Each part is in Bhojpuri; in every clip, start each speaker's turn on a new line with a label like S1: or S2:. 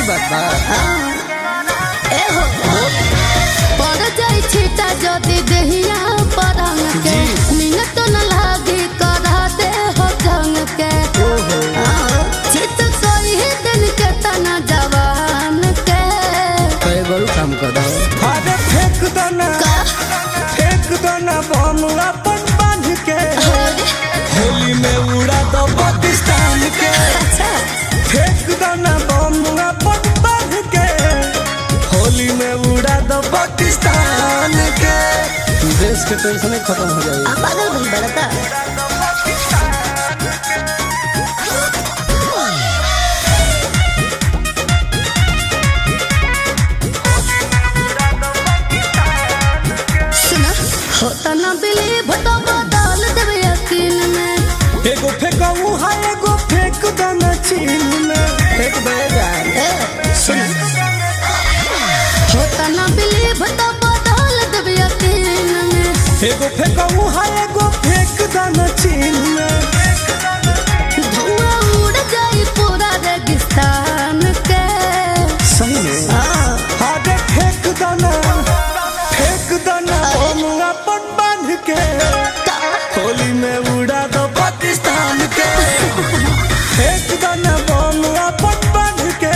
S1: बात बा
S2: ए हो पड़ जाई छिटा जदी देहिया परंग के मिनट न लागी करा दे हो जंग के चित कोई दिन के तना जवान के
S1: कई बड़ू काम कर दो
S3: अरे फेंक दो ना बम अपन बांध के होली में उड़ा दो पाकिस्तान के। फेंक दो ना बम अपन बांध के होली में उड़ा दो पाकिस्तान के।
S1: देश के टेंशन खत्म हो जाएगी।
S2: आप पागल बन बड़ता होता ना बिलीव तो बदल देवे यकीन में
S3: एगो फेंकऊ है एगो फेंक दो ना चीन में।
S1: एक बड़े जान
S2: सुन होता ना बिलीव तो बदल देवे यकीन में
S3: एगो फेंकऊ है एगो फेंक दो ना चीन में।
S2: धुआं उड़ जाई पूरा रेगिस्तान के
S3: सही में अरे फेंक दो ना बम अपन बांध के होली में उड़ा दो पाकिस्तान के। फेंक दो ना बम अपन बांध के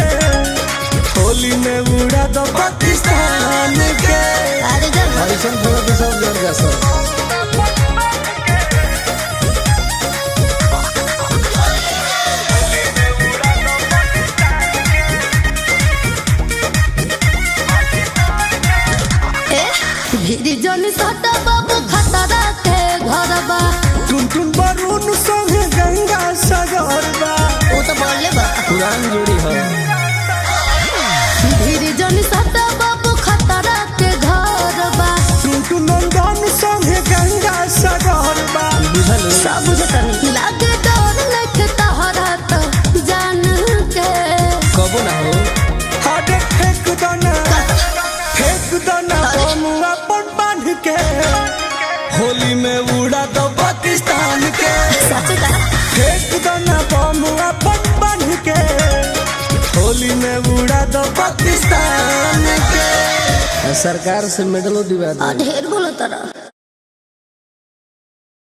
S3: होली में उड़ा दो पाकिस्तान के।
S2: अरे जब
S1: ऐसा थोड़ा तो सब लड़ जा सब
S2: भीड़ जन सटा बाबू खतरा के घरबा
S3: टुन बरून संगे गंगा सागरबा।
S2: वो तो बोले बा
S1: पुरान जोड़ी है।
S2: भीड़ जन सटा बाबू खतरा के घरबा
S3: टुन नंदन संगे गंगा सागरबा।
S1: बुझल
S2: सब जतन लागे डर लख तहरा तो जान के
S1: कबो ना हो
S3: अरे फेंक दो ना बम अपन बांध के होली में उड़ा दो पाकिस्तान के।
S2: सच का
S3: फेंक दो ना बम अपन बांध के होली में उड़ा दो पाकिस्तान के।
S1: सरकार से मेडलो दिवा दो।
S2: ढेर बोलो तरह